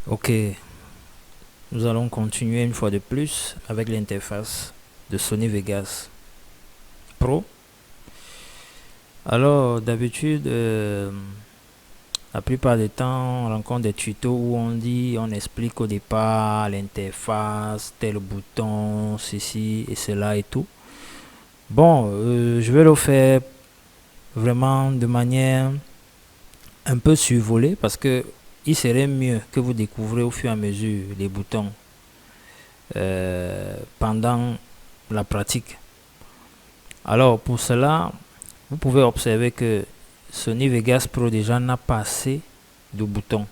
Ok, nous allons continuer une fois de plus avec l'interface de Sony Vegas Pro. Alors d'habitude, la plupart du temps, on rencontre des tutos où on explique au départ l'interface, tel bouton, ceci et cela et tout. Bon, je vais le faire vraiment de manière un peu survolée parce que il serait mieux que vous découvrez au fur et à mesure les boutons pendant la pratique. Alors pour cela, vous pouvez observer que Sony Vegas Pro déjà n'a pas assez de boutons.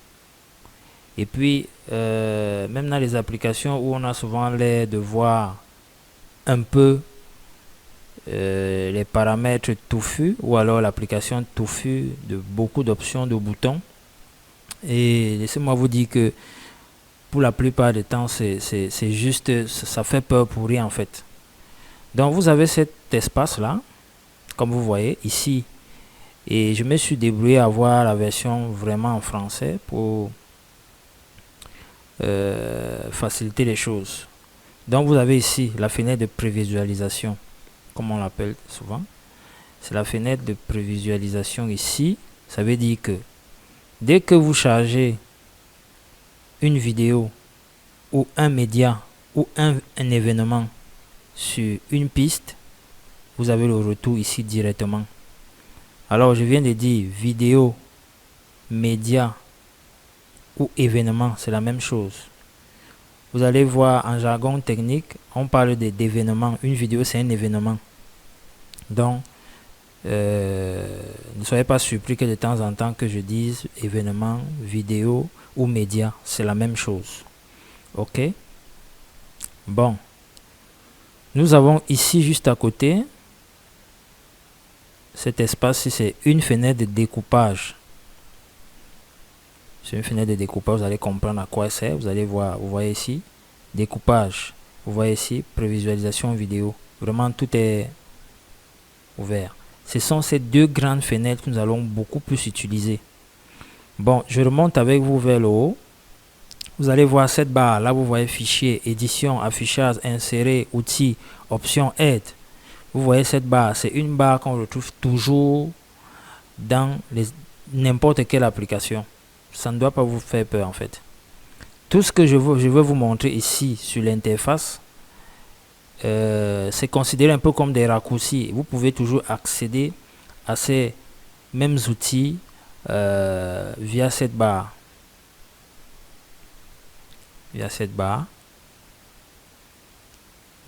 Et puis, même dans les applications où on a souvent l'air de voir un peu les paramètres touffus ou alors l'application touffue de beaucoup d'options de boutons. Et laissez-moi vous dire que pour la plupart du temps, c'est juste, ça fait peur pour rien en fait. Donc vous avez cet espace là, comme vous voyez ici. Et je me suis débrouillé à avoir la version vraiment en français pour faciliter les choses. Donc vous avez ici la fenêtre de prévisualisation, comme on l'appelle souvent. C'est la fenêtre de prévisualisation ici. Ça veut dire que dès que vous chargez une vidéo ou un média ou un événement sur une piste, vous avez le retour ici directement. Alors je viens de dire vidéo, média ou événement, c'est la même chose. Vous allez voir en jargon technique, on parle d'événement. Une vidéo, c'est un événement. Donc, ne soyez pas surpris que de temps en temps que je dise événement, vidéo ou média, c'est la même chose. Ok? Bon. Nous avons ici juste à côté, cet espace-ci, c'est une fenêtre de découpage. C'est une fenêtre de découpage, vous allez comprendre à quoi c'est. Vous allez voir, vous voyez ici, découpage. Vous voyez ici, prévisualisation vidéo. Vraiment, tout est ouvert. Ce sont ces deux grandes fenêtres que nous allons beaucoup plus utiliser. Bon, je remonte avec vous vers le haut. Vous allez voir cette barre. Là, vous voyez fichier, édition, affichage, insérer, outils, options, aide. Vous voyez cette barre. C'est une barre qu'on retrouve toujours dans n'importe quelle application. Ça ne doit pas vous faire peur en fait. Tout ce que je veux vous montrer ici sur l'interface, c'est considéré un peu comme des raccourcis. Vous pouvez toujours accéder à ces mêmes outils via cette barre.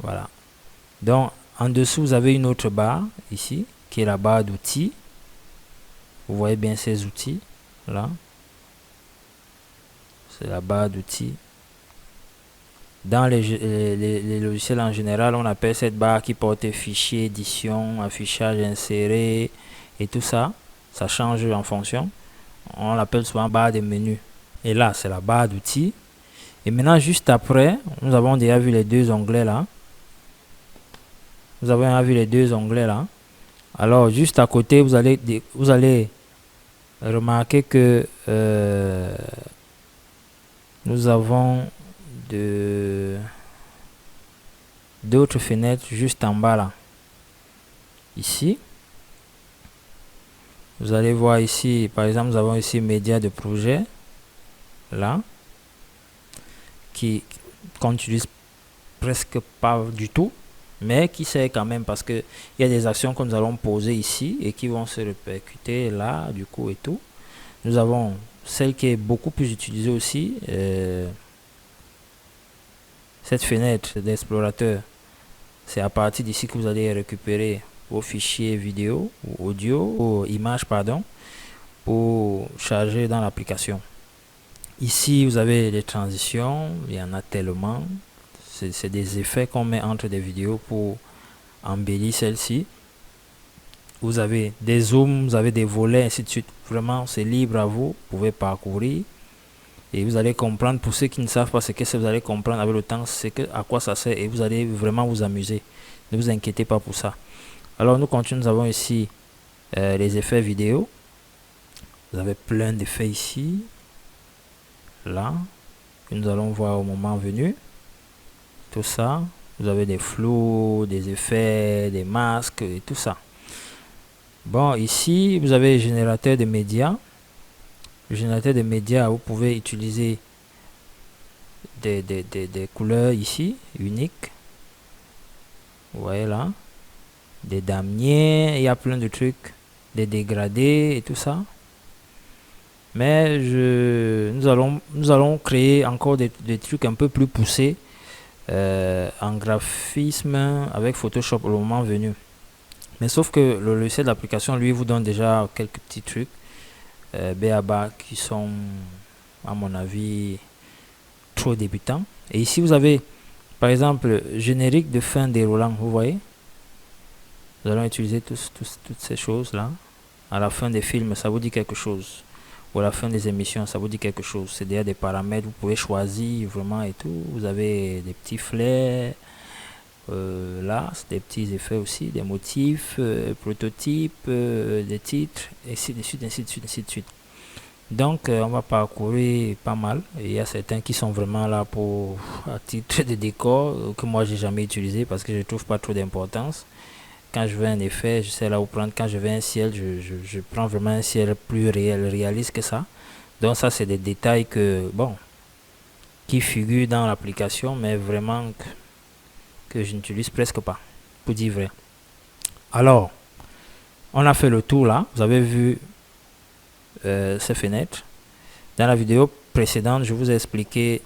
Voilà. Donc, en dessous, vous avez une autre barre ici, qui est la barre d'outils. Vous voyez bien ces outils là. C'est la barre d'outils. Dans les logiciels en général, on appelle cette barre qui porte fichier, édition, affichage, insérer et tout ça. Ça change en fonction. On l'appelle souvent barre de menu. Et là, c'est la barre d'outils. Et maintenant, juste après, nous avons déjà vu les deux onglets là. Vous avez déjà vu les deux onglets là. Alors, juste à côté, vous allez remarquer que nous avons d'autres fenêtres juste en bas là. Ici. Vous allez voir ici, par exemple, nous avons ici médias de projet. Là. Qu'on n'utilise presque pas du tout. Mais qui sert quand même parce que il y a des actions que nous allons poser ici et qui vont se répercuter là, du coup et tout. Nous avons celle qui est beaucoup plus utilisée aussi. Cette fenêtre d'explorateur, c'est à partir d'ici que vous allez récupérer vos fichiers vidéo ou audio ou images pardon pour charger dans l'application. Ici vous avez les transitions, il y en a tellement. C'est des effets qu'on met entre des vidéos pour embellir celle-ci. Vous avez des zooms, vous avez des volets, ainsi de suite. Vraiment, c'est libre à vous. Vous pouvez parcourir. Et vous allez comprendre, pour ceux qui ne savent pas ce que c'est, vous allez comprendre avec le temps à quoi ça sert et vous allez vraiment vous amuser. Ne vous inquiétez pas pour ça. Alors nous continuons, nous avons ici les effets vidéo. Vous avez plein d'effets ici. Là. que nous allons voir au moment venu. Tout ça, vous avez des flous, des effets, des masques et tout ça. Bon, ici, vous avez le générateur de médias. Le générateur de médias, vous pouvez utiliser des couleurs ici, uniques. Vous voyez là. Des damiers, il y a plein de trucs. Des dégradés et tout ça. Mais nous allons créer encore des trucs un peu plus poussés en graphisme avec Photoshop au moment venu. Mais sauf que le logiciel d'application, lui, vous donne déjà quelques petits trucs BABA qui sont, à mon avis, trop débutants. Et ici, vous avez, par exemple, générique de fin déroulant, vous voyez. Nous allons utiliser toutes ces choses-là. À la fin des films, ça vous dit quelque chose. Ou à la fin des émissions, ça vous dit quelque chose. C'est déjà des paramètres, vous pouvez choisir vraiment et tout. Vous avez des petits flares. Là, c'est des petits effets aussi, des motifs, prototypes, des titres, et ainsi de suite, ainsi de suite, ainsi de suite. Donc, on va parcourir pas mal. Et il y a certains qui sont vraiment là pour à titre de décor que moi j'ai jamais utilisé parce que je trouve pas trop d'importance. Quand je veux un effet, je sais là où prendre. Quand je veux un ciel, je prends vraiment un ciel plus réaliste que ça. Donc ça, c'est des détails qui figurent dans l'application, mais vraiment que je n'utilise presque pas, pour dire vrai. Alors, on a fait le tour là. Vous avez vu ces fenêtres. Dans la vidéo précédente, je vous ai expliqué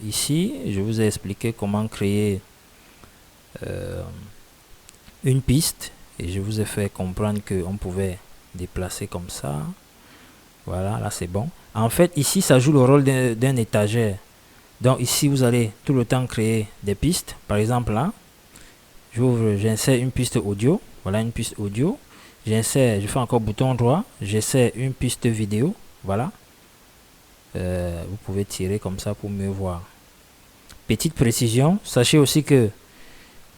ici, je vous ai expliqué comment créer une piste et je vous ai fait comprendre qu'on pouvait déplacer comme ça. Voilà, là c'est bon. En fait, ici, ça joue le rôle d'un étagère. Donc ici, vous allez tout le temps créer des pistes. Par exemple, là, j'insère une piste audio. Voilà une piste audio. J'insère, je fais encore bouton droit. J'essaie une piste vidéo. Voilà. Vous pouvez tirer comme ça pour mieux voir. Petite précision, sachez aussi que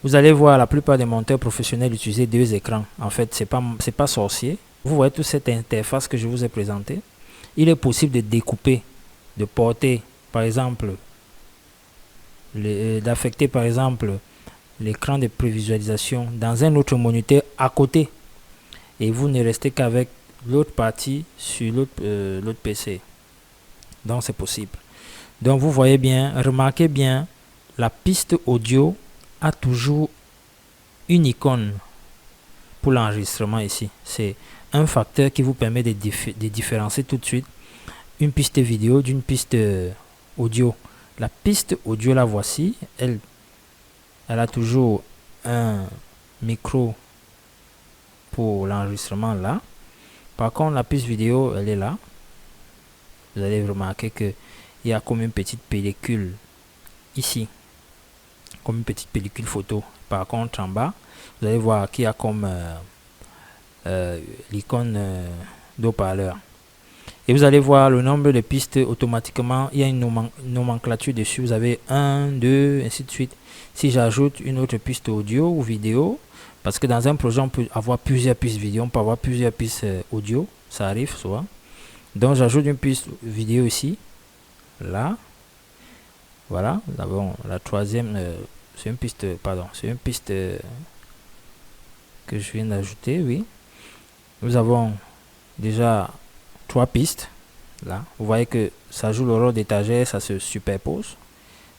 vous allez voir la plupart des monteurs professionnels utiliser deux écrans. En fait, c'est pas sorcier. Vous voyez toute cette interface que je vous ai présentée. Il est possible de découper, de porter, par exemple, d'affecter par exemple l'écran de prévisualisation dans un autre moniteur à côté. Et vous ne restez qu'avec l'autre partie sur l'autre PC. Donc c'est possible. Donc vous voyez bien, remarquez bien, la piste audio a toujours une icône pour l'enregistrement ici. C'est un facteur qui vous permet de différencier tout de suite une piste vidéo d'une piste audio. La piste audio, la voici, elle a toujours un micro pour l'enregistrement là. Par contre, la piste vidéo, elle est là. Vous allez remarquer que il y a comme une petite pellicule ici, comme une petite pellicule photo. Par contre, en bas, vous allez voir qu'il y a comme l'icône d'haut-parleur. Et vous allez voir le nombre de pistes automatiquement. Il y a une nomenclature dessus. Vous avez 1, 2, ainsi de suite. Si j'ajoute une autre piste audio ou vidéo, parce que dans un projet, on peut avoir plusieurs pistes vidéo, on peut avoir plusieurs pistes audio. Ça arrive souvent. Donc, j'ajoute une piste vidéo ici. Là. Voilà. Nous avons la troisième. C'est une piste, pardon. C'est une piste que je viens d'ajouter, oui. Nous avons déjà 3 pistes. Là, vous voyez que ça joue le rôle d'étagère, ça se superpose.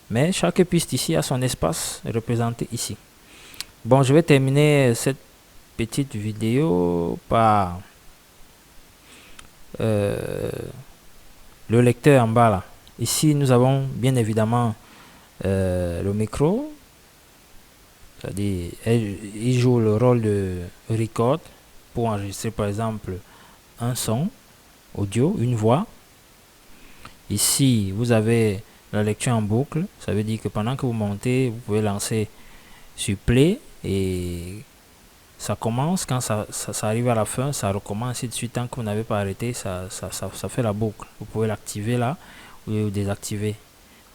Mais chaque piste ici a son espace représenté ici. Bon, je vais terminer cette petite vidéo par le lecteur en bas là. Ici, nous avons bien évidemment le micro. C'est-à-dire, il joue le rôle de record pour enregistrer par exemple un son audio, une voix. Ici, vous avez la lecture en boucle. Ça veut dire que pendant que vous montez, vous pouvez lancer sur play et ça commence. Quand ça arrive à la fin, ça recommence ainsi de suite. Tant que vous n'avez pas arrêté, ça fait la boucle. Vous pouvez l'activer là ou désactiver.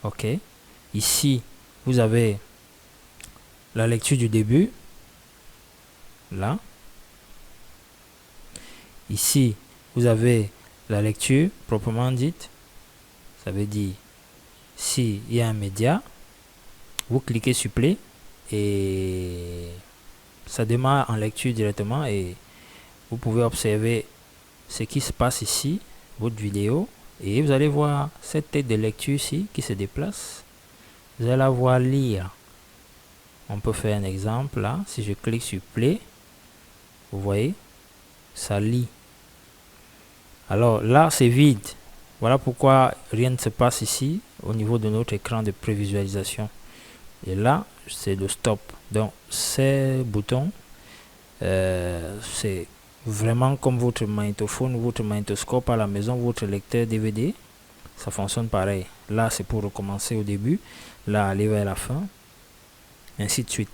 Ok. Ici, vous avez la lecture du début. Là. Ici, vous avez la lecture proprement dite. Ça veut dire, s'il y a un média, vous cliquez sur play et ça démarre en lecture directement et vous pouvez observer ce qui se passe ici, votre vidéo, et vous allez voir cette tête de lecture ici qui se déplace. Vous allez la voir lire. On peut faire un exemple là. Si je clique sur play, vous voyez, ça lit. Alors là, c'est vide. Voilà pourquoi rien ne se passe ici au niveau de notre écran de prévisualisation. Et là, c'est le stop. Donc, ces boutons, c'est vraiment comme votre magnétophone, votre magnétoscope à la maison, votre lecteur DVD. Ça fonctionne pareil. Là, c'est pour recommencer au début. Là, aller vers la fin. Ainsi de suite.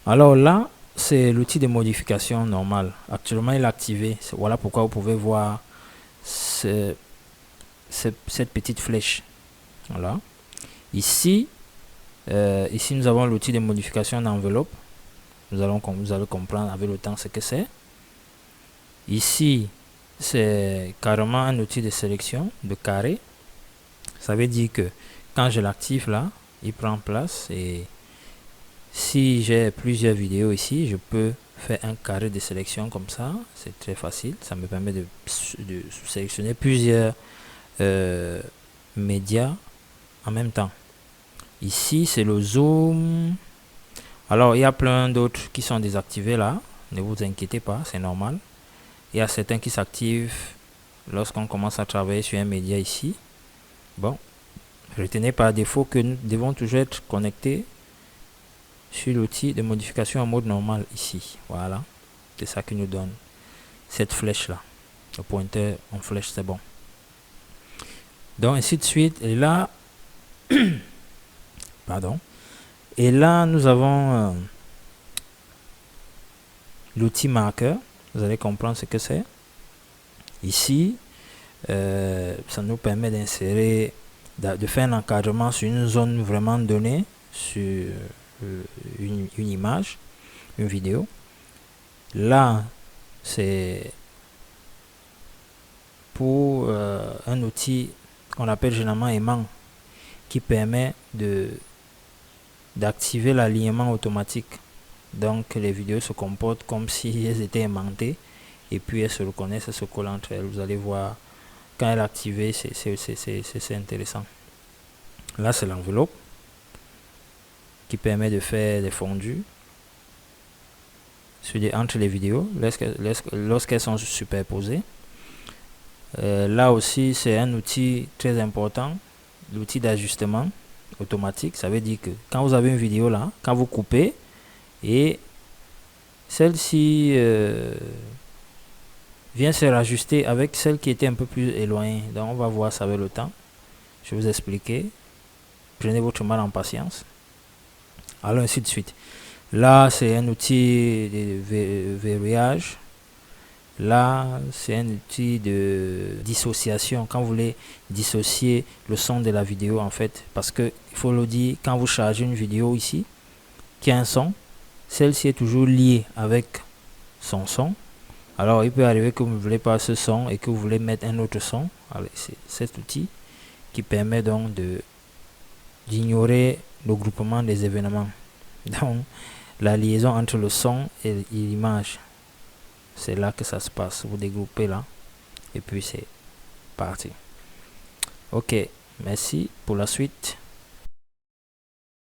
Alors là, c'est l'outil de modification normal. Actuellement, il est activé. Voilà pourquoi vous pouvez voir cette petite flèche. Voilà. Ici, ici nous avons l'outil de modification d'enveloppe. Vous allez comprendre avec le temps ce que c'est. Ici, c'est carrément un outil de sélection de carré. Ça veut dire que quand je l'active là, il prend place et si j'ai plusieurs vidéos ici, je peux faire un carré de sélection comme ça. C'est très facile. Ça me permet de sélectionner plusieurs médias en même temps. Ici, c'est le zoom. Alors, il y a plein d'autres qui sont désactivés là. Ne vous inquiétez pas, c'est normal. Il y a certains qui s'activent lorsqu'on commence à travailler sur un média ici. Bon, retenez par défaut que nous devons toujours être connectés sur l'outil de modification en mode normal ici. Voilà, c'est ça qui nous donne cette flèche là. Le pointeur en flèche, c'est bon. Donc, ainsi de suite. Et là, pardon. Et là, nous avons l'outil marqueur. Vous allez comprendre ce que c'est. Ici, ça nous permet d'insérer, de faire un encadrement sur une zone vraiment donnée, sur une image, une vidéo. Là, c'est pour un outil qu'on appelle généralement aimant, qui permet d'activer l'alignement automatique. Donc les vidéos se comportent comme si elles étaient aimantées et puis elles se reconnaissent, elles se collent entre elles. Vous allez voir quand elle est activée, c'est intéressant. Là, c'est l'enveloppe qui permet de faire des fondus entre les vidéos lorsqu'elles sont superposées. Là aussi, c'est un outil très important, l'outil d'ajustement automatique. Ça veut dire que quand vous avez une vidéo là, quand vous coupez et celle-ci vient se rajuster avec celle qui était un peu plus éloignée. Donc on va voir ça avec le temps. Je vais vous expliquer. Prenez votre mal en patience. Alors ainsi de suite. Là, c'est un outil de verrouillage. Là, c'est un outil de dissociation. Quand vous voulez dissocier le son de la vidéo, en fait, parce que il faut le dire, quand vous chargez une vidéo ici, qui a un son, celle-ci est toujours liée avec son son. Alors, il peut arriver que vous ne voulez pas ce son et que vous voulez mettre un autre son. C'est cet outil qui permet donc d'ignorer le groupement des événements. Donc, la liaison entre le son et l'image. C'est là que ça se passe. Vous dégroupez là. Et puis, c'est parti. Ok. Merci pour la suite.